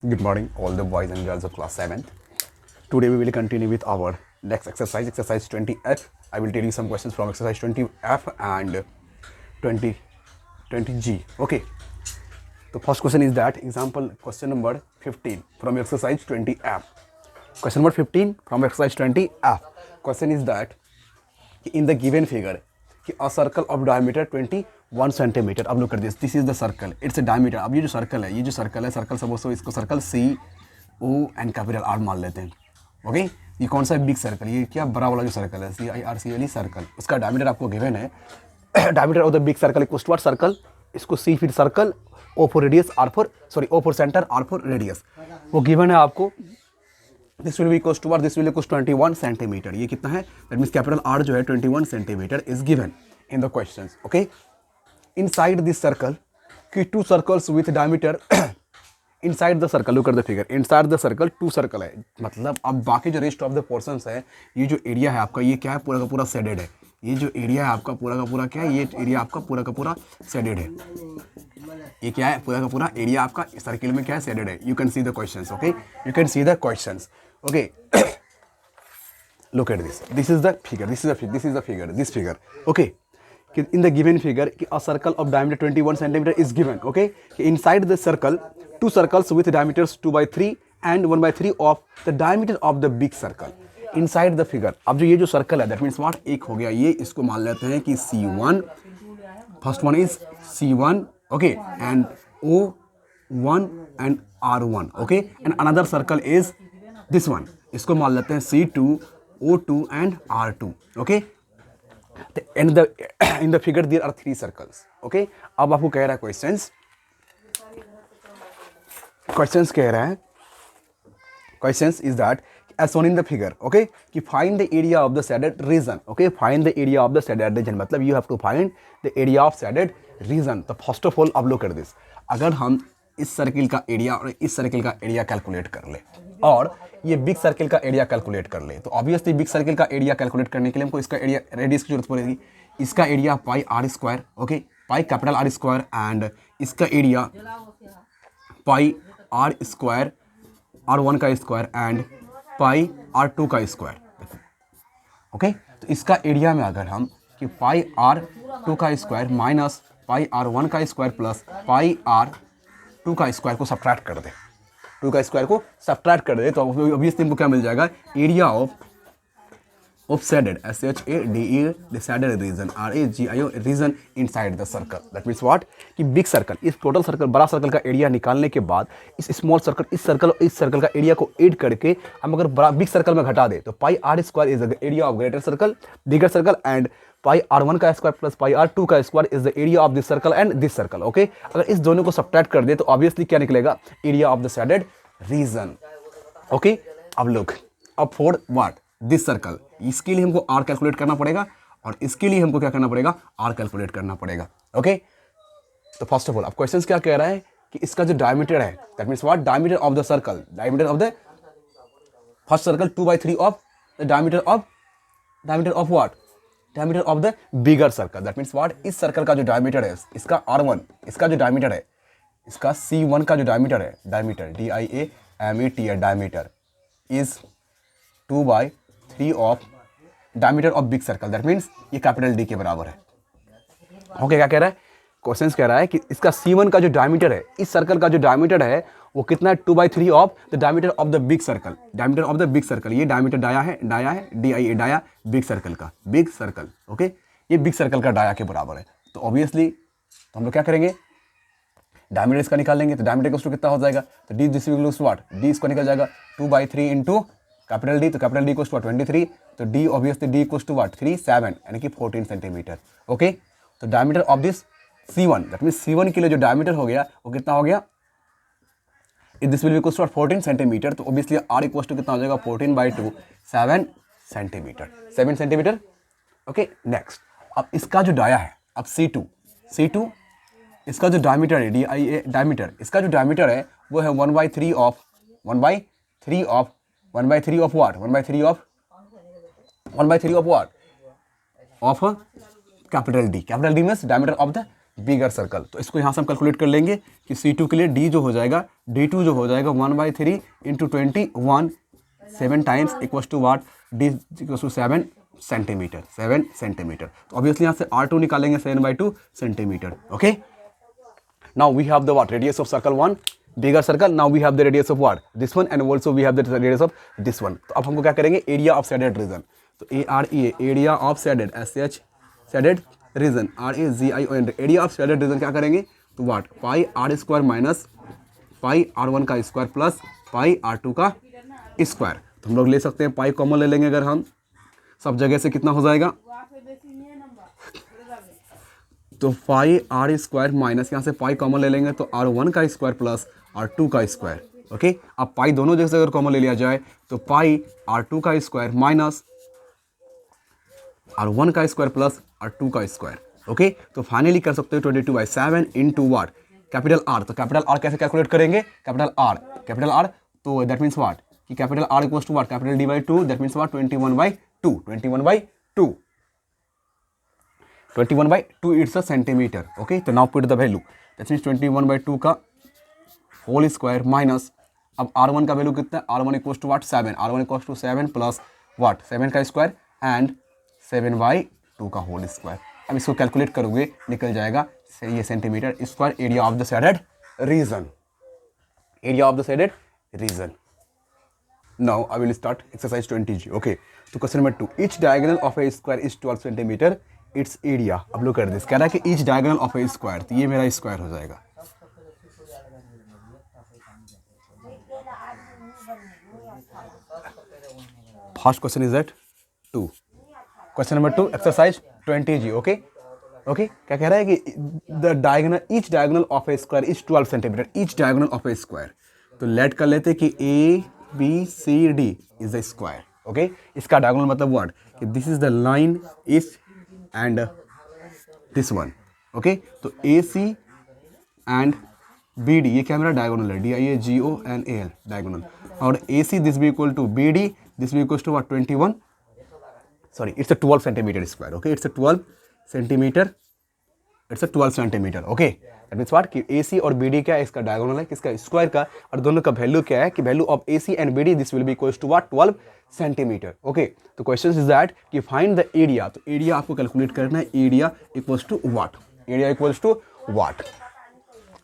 Good morning, all the boys and girls of class 7th. Today we will continue with our next exercise 20F. I will tell you some questions from exercise 20F and 20, 20G. Okay. The first question is that example question number 15 from exercise 20F. Question number 15 from exercise 20F. Question is that in the given figure a circle of diameter 21 centimetre. अब लोग कर this is the circle, it's a diameter. अब ये जो circle है circle suppose तो इसको circle C O and capital R मान लेते हैं. ओके ये कौन सा बिग सर्कल, ये क्या बड़ा वाला जो सर्कल है CIRC वाली सर्कल, उसका डायमीटर आपको गिवन है. Diameter of the big circle equals to circle, इसको सी फिर circle, O for radius, R for O for centre, R for radius, वो गिवन है आपको. This will be equals to this will equals 21 centimetre. ये कितना है, that means capital R जो है 21 centimetre is given in the questions. Okay inside this circle कि two circles with diameter inside the circle, look at the figure, inside the circle two circle है. मतलब अब बाकी जो रेस्ट ऑफ द पोर्शंस है, ये जो एरिया है आपका, ये क्या है, पूरा का पूरा शेडेड है. ये जो एरिया है आपका पूरा का पूरा क्या है, ये एरिया आपका पूरा का पूरा शेडेड है. ये क्या है, पूरा का पूरा एरिया आपका सर्किल में क्या है, शेडेड है. You can see the questions. Okay you can see the questions. Okay look at this is the figure, this is the figure, this figure. Okay in the given figure a circle of diameter 21 centimeter is given. Okay inside the circle two circles with diameters 2/3 and 1/3 of the diameter of the big circle inside the figure. अब जो ये जो circle है that means what, एक हो गया ये, इसको मान लेते हैं कि C1, first one is C1. Okay and O1 and R1. Okay and another circle is this one, इसको मान लेते हैं C2, O2 and R2. Okay in the figure there are three circles. Okay अब आपको कह रहा है questions कह रहा है, questions is that as shown in the figure. Okay कि find the area of the shaded region. Okay find the area of the shaded region मतलब you have to find the area of shaded region. तो first of all अब लोग कर this, अगर हम इस circle का एरिया और इस सर्किल का एरिया कैलकुलेट कर ले और ये बिग सर्किल का एरिया कैलकुलेट कर ले, तो ऑब्वियसली बिग सर्किल का एरिया कैलकुलेट करने के लिए हमको इसका एरिया रेडियस की जरूरत पड़ेगी. इसका area pi R square. Okay pi capital R square and इसका area pi R square, R1 का स्क्वायर एंड पाई R2 का स्क्वायर. ओके तो इसका एरिया में अगर हम कि पाई R2 का स्क्वायर माइनस पाई R1 का स्क्वायर प्लस पाई R2 का स्क्वायर को सब्ट्रैक्ट कर दे, 2 का स्क्वायर को सब्ट्रैक्ट कर दे, तो ऑब्वियसली हमको क्या मिल जाएगा, area of shaded SHADE the shaded region RAGIO region inside the circle. That means what कि बिग सर्कल, इस टोटल सर्कल बड़ा सर्कल का एरिया निकालने के बाद इस स्मॉल सर्कल इस सर्कल का एरिया को ऐड करके हम अगर बड़ा बिग सर्कल में घटा दे तो pi R square is the area of greater circle, bigger circle and pi R1 का स्क्वायर प्लस पाई R2 का square is the area of this circle and this circle. Okay अगर इस दोनों को सब्ट्रैक्ट कर दे तो ऑब्वियसली क्या निकलेगा, area of the shaded reason. Okay अब लोग अब फॉर व्हाट दिस सर्कल, इसके लिए हमको R कैलकुलेट करना पड़ेगा और इसके लिए हमको क्या करना पड़ेगा, R कैलकुलेट करना पड़ेगा. ओके तो फर्स्ट ऑफ ऑल अब क्वेश्चंस क्या कह रहा है कि इसका जो डायमीटर है that means what, diameter of the circle, diameter of the first circle 2/3 of the diameter of what, diameter of the bigger circle. That means what, इस सर्कल का जो डायमीटर है इसका R1, इसका जो डायमीटर है, इसका C1 का जो डायमीटर है, diameter DIAMETR diameter is 2/3 of diameter of big circle. That means ये कैपिटल D के बराबर है. ओके क्या कह रहा है, क्वेश्चन कह रहा है कि इसका C1 का जो डायमीटर है, इस सर्कल का जो डायमीटर है वो कितना है, 2/3 of the diameter of the big circle, diameter of the big circle. ये डायमीटर डाया है DIA डाया बिग सर्कल का, बिग सर्कल. ओके ये बिग सर्कल का डाया के बराबर है. तो ऑब्वियसली तो हम लोग क्या करेंगे, डायमीटर इसका निकाल लेंगे, तो डायमीटर को कितना हो जाएगा, तो D this equals to what, D इसको निकल जाएगा 2/3 इंटू कैपिटल D, तो कैपिटल D इक्वल्स टू 23, तो D obviously D equals to what 3 7 यानी कि 14 सेंटीमीटर. ओके तो diameter of this C1 that means C1 के लिए जो डायमीटर हो गया वो कितना हो गया, this will be equals to 14 centimetre. तो ऑब्वियसली R इक्वल्स टू कितना हो जाएगा, 14/2 7 सेंटीमीटर, 7 सेंटीमीटर. ओके नेक्स्ट अब इसका जो डाया है, अब C2 इसका जो डायमीटर है DIA डायमीटर, इसका जो डायमीटर है वो है 1/3 of what, 1/3 of what, of capital D. Capital D means diameter of the bigger circle. तो इसको यहाँ से हम कैलकुलेट कर लेंगे कि C2 के लिए D जो हो जाएगा, D2 जो हो जाएगा 1/3 into 21, 7 times equals to what, D equals to 7 centimetre, 7 centimetre. तो ऑब्वियसली यहाँ से R2 निकालेंगे 7/2 centimetre. Okay, now we have the what, radius of circle 1, bigger circle. Now we have the radius of what, this one, and also we have the radius of this one. तो अब हमको क्या करेंगे, area of shaded region. तो AREA, area of shaded, SH shaded region, RAGION, area of shaded reason क्या करेंगे, तो what, pi R² minus pi R1 का स्क्वायर प्लस पाई R2 का स्क्वायर। तो हम लोग ले सकते हैं पाई कॉमन ले लेंगे अगर हम, सब जगह से कितना हो जाएगा, तो पाई R² माइनस यहाँ से पाई कॉमन ले लेंगे तो R1 का स्क्वायर प्लस R2 का स्क्वायर। ओके, अब पाई दोनों जगह से अगर कॉमन ले लिया जाए तो पाई R2 का स्क्वायर माइनस R1 का स्क्वायर प्लस R2 का स्क्वायर। ओके, तो फाइनली कर सकते हो 22/7 इंटू वाट, कैपिटल R। तो कैपिटल R कैसे कैलकुलेट करेंगे, कैपिटल R, तो दैट मीन्स वाट कि capital R equals to what, capital D/2, that means what 21/2 it's a centimetre. Okay, तो now put the value, that means 21/2 का whole square minus, अब R1 का value कितना है, R1 equals to what 7, R1 equals to 7 plus what 7 का square and 7/2 का whole square. अब इसको कैलकुलेट करोगे निकल जाएगा ये centimetre square, area of the shaded region, area of the shaded region. Now I will start exercise 20G। Okay, तो question number 2, each diagonal of a square is 12 centimetre, it's area. अब लोग कर this, कह रहा है कि each diagonal of a square, तो ये मेरा स्क्वायर हो जाएगा। First question is that 2, question number 2 exercise 20G। Okay, क्या कह रहा है कि the diagonal, each diagonal of a square is 12 centimetre, each diagonal of a square. तो लेट कर लेते कि ABCD is the square. Okay, इसका डायगोनल मतलब व्हाट, कि this is the line is and this one. Okay, तो AC and BD, ये क्या मेरा डायगोनल है, DIAGONAL डायगोनल, और AC दिस भी इक्वल टू BD, दिस भी equal to what 21, sorry it's a 12 centimetre square. Okay, it's a 12 centimetre, it's a 12 centimetre. Okay, that means what कि AC और BD क्या है, इसका डायगोनल है किसका, स्क्वायर का, और दोनों का वैल्यू क्या है कि value of AC and BD this will be equals to what 12 centimetre. Okay, तो क्वेश्चन इज दैट कि फाइंड द एरिया। तो एरिया आपको कैलकुलेट करना है, area equals to what, area equals to what.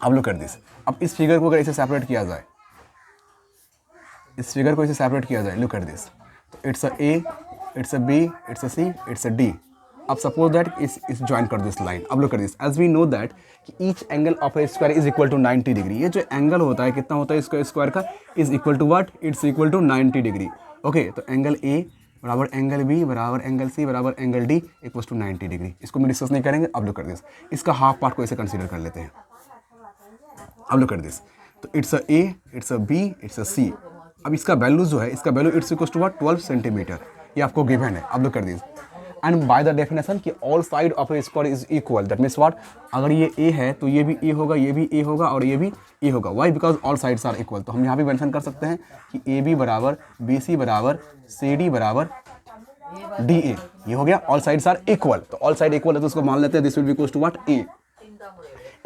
अब लोग कर दिस, अब इस फिगर को अगर इसे सेपरेट किया जाए, इस फिगर को इसे सेपरेट किया जाए, लुक एट दिस, तो it's a A, it's a B, it's a C, it's a D। अब सपोज दैट इस ज्वाइन कर दिस लाइन। अब look at this, as we know that कि each angle of a square is equal to 90 degree. ये जो angle होता है कितना होता है इसका स्क्वायर का, is equal to what, it's equal to 90 degree. Okay, तो एंगल A बराबर एंगल B बराबर एंगल C बराबर angle D equal to 90 degree. इसको मैं डिस्कस नहीं करेंगे। अब लुक कर दिस, इसका हाफ पार्ट को इसे कंसिडर कर लेते हैं। अब लुक कर दिस, तो it's a A, it's a B, it's a C। अब इसका वैल्यू जो है, इसका value it's equal to what 12 centimetre, ये आपको गिवन है। अब लुक कर this, and by the definition कि all side of a square is equal, that means what, अगर ये A है तो ये भी A होगा, ये भी A होगा और ये भी A होगा। Why, because all sides are equal. तो हम यहाँ भी मेंशन कर सकते हैं कि AB बराबर BC बराबर CD बराबर DA, ये हो गया, ऑल साइड्स आर इक्वल। तो ऑल साइड इक्वल है तो उसको मान लेते हैं this will be equal to what A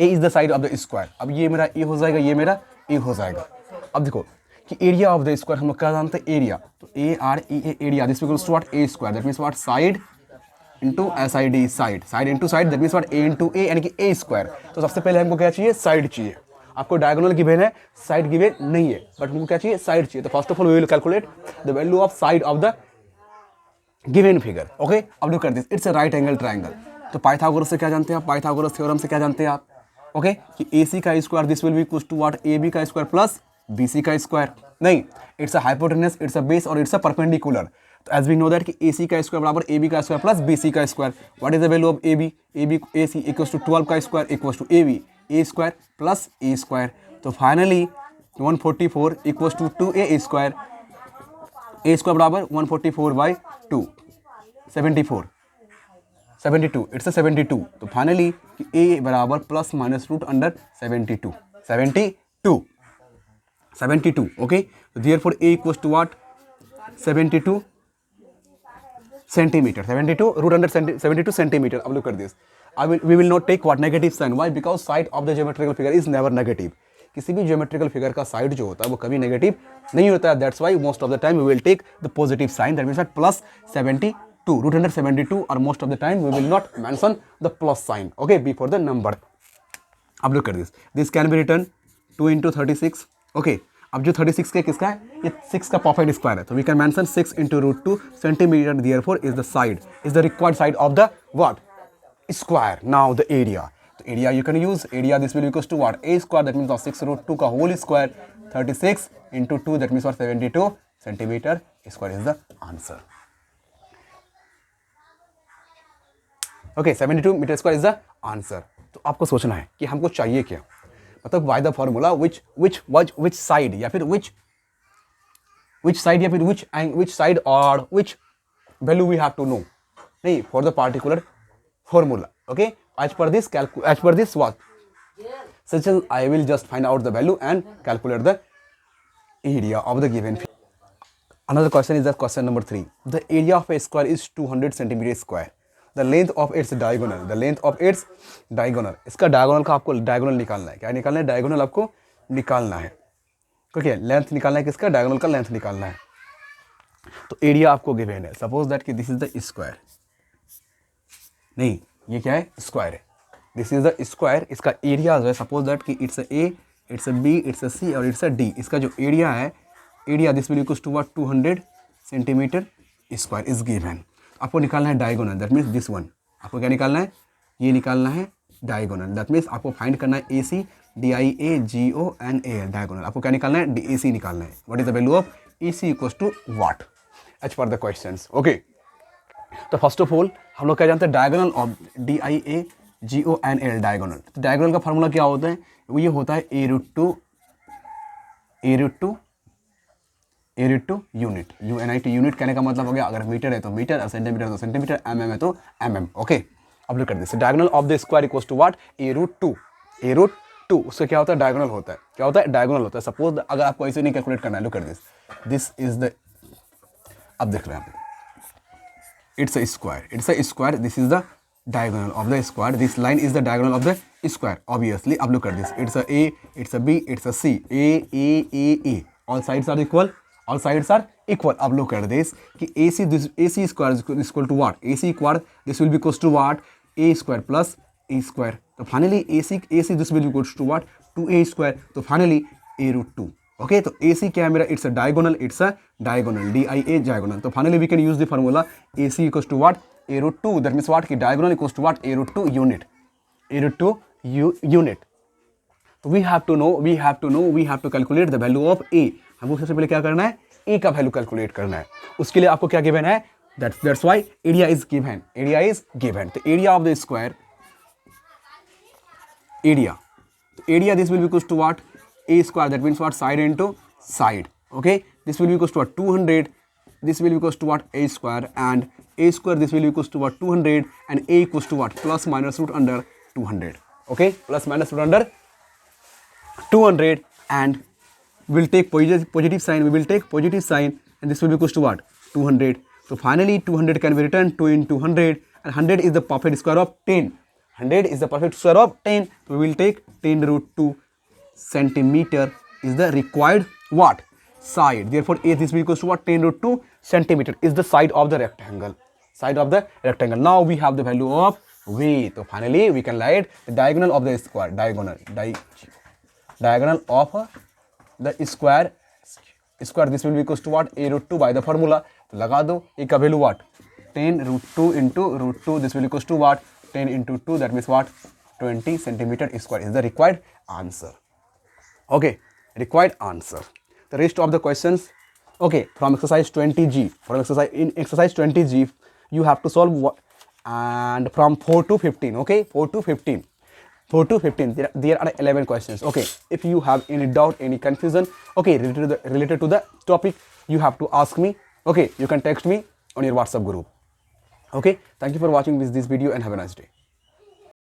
is the side of the square. अब ये मेरा A हो जाएगा, ये मेरा A हो जाएगा। अब देखो कि एरिया ऑफ द स्क्वायर हम लोग क्या जानते हैं, एरिया, तो AREA area, this equals to what A square, that means what side into SID, side, side into side, that means what A into A, यानी कि A स्क्वायर। तो सबसे पहले हमको क्या चाहिए, साइड चाहिए। आपको डायगोनल गिवन है, साइड गिवन नहीं है, बट हमको क्या चाहिए, साइड चाहिए। तो first of all we will calculate the value of side of the given figure. Okay, अब लुक कर this, it's a right angle triangle. तो पाइथागोरस से क्या जानते हैं आप, पाइथागोरस थ्योरम से क्या जानते हैं आप, ओके, कि AC का square this will be equal to what AB का स्क्वायर प्लस BC का स्क्वायर। नहीं, it's a hypotenuse, it's a base और इट्स अ परपेंडिकुलर। तो एज वी नो दैट कि AC का स्क्वायर बराबर AB का स्क्वायर प्लस BC का square. What is the value of AB AC equals to 12 का square equals to AB A square plus A square. तो finally 144 equals to 2A square, A square बराबर 144/2, 72, it's a 72। तो finally A बराबर plus minus root under 72। Okay, तो therefore A equals to what 72 centimetre, 72 root under 72 centimetre. अब look कर this, we will not take what negative sign. Why? Because side of the geometrical figure is never negative. किसी भी geometrical figure का side जो होता है वो कभी negative नहीं होता है. That's why most of the time we will take the positive sign. That means that plus 72, root under 72, or most of the time we will not mention the plus sign, okay, before the number. अब look at this. This can be written 2 into 36. Okay. अब जो 36 के किसका है, ये 6 का perfect square है, तो we can mention 6 into root 2 centimeter. Therefore is the side, is the required side of the what? Square. Now the area. The area you can use area. This will equals to what? A square. That means of 6 root 2 का whole square. 36 into 2. That means what? 72 centimeter square is the answer. Okay, 72 meter square is the answer. तो आपको सोचना है कि हमको चाहिए क्या, मतलब by the formula which side या फिर which side या फिर which side or which value we have to know. नहीं, for the particular formula. Okay, as per this what? Such as I will just find out the value and calculate the area of the given figure. Another question is that question number 3. The area of a square is 200 centimeter square. The length of its diagonal. The length of its diagonal. इसका diagonal का आपको diagonal निकालना है. क्या निकालना है? diagonal आपको निकालना है. ओके, लेंथ निकालना है किसका? diagonal का लेंथ निकालना है. तो एरिया आपको गिवन है. सपोज दैट कि दिस इज द स्क्वायर. नहीं, ये क्या है? स्क्वायर है. This is the square. इसका एरिया जो है, सपोज दैट कि it's A, it's B, it's C और इट्स डी. इसका जो एरिया है, area this will equals to what? 200 centimetre square is given. आपको निकालना है diagonal. That means this one. आपको क्या निकालना है? ये निकालना है डायगोनल. दैट मीन्स आपको फाइंड करना है AC DIAGONAL डायगोनल. आपको क्या निकालना है? AC निकालना है. What is the value of AC equals to what as per the questions. Okay, तो फर्स्ट ऑफ ऑल हम लोग क्या जानते हैं? Diagonal of DIAGONAL diagonal. तो डायगोनल का फॉर्मूला क्या होता है? वो ये होता है A root two unit. UNIT unit कहने का मतलब हो गया, अगर मीटर है तो मीटर, और सेंटीमीटर तो सेंटीमीटर, mm है तो mm. ओके, अब look at this. Diagonal of the square equals to what? A root two. उससे क्या होता है? डायगोनल होता है. क्या होता है? डायगोनल होता है. सपोज अगर आपको ऐसे नहीं कैलकुलेट करना है, look at this is the, अब देख रहे हैं, it's a square. This is the diagonal of the square. This line is the diagonal of the square, obviously. अब look at this. It's a A, it's a B, it's a C. A. All sides are equal. अब look at this कि AC square is equal to what? AC square, this will be equals to what? A square plus A square. तो finally AC this will be equals to what? 2A square. तो finally A root 2. Okay, तो AC क्या है मेरा? It's a diagonal. DIA diagonal. तो finally we can use the formula AC equals to what? A root 2. That means what? कि diagonal equals to what? A root 2 unit. तो we have to calculate the value of A. हमको सबसे पहले क्या करना है? A का value calculate करना है. उसके लिए आपको क्या गिवन है? That's why area is given. तो area of the square, area this will be equals to what? A square. That means what? Side into side. Okay, this will be equals to what? 200. This will be equals to what? A square, and A square this will be equals to what? 200, and A equals to what? Plus minus root under 200. Okay, plus minus root under 200, and we'll take positive sign. We will take positive sign, and this will be equals to what? 200. So finally 200 can be written 2 into 100, and 100 is the perfect square of 10. 100 is the perfect square of 10. So we will take 10 root 2 centimeter is the required what? Side. Therefore A this will equals to what? 10 root 2 centimeter is the side of the rectangle. Now we have the value of V. So finally we can write the diagonal of the square. Diagonal of the square. This will be equals to what? A root 2 by the formula. तो लगा दो. A का value what? 10 root 2 into root 2. This will equals to what? 10 into 2. That means what? 20 centimeter square is the required answer. Okay, required answer. The rest of the questions, okay, from exercise 20G. In exercise 20G, you have to solve what? And from 4 to 15. Okay, 4 to 15. There are 11 questions. Okay, if you have any doubt, any confusion, okay, related to the topic, you have to ask me. Okay, you can text me on your WhatsApp group. Okay, thank you for watching this video and have a nice day.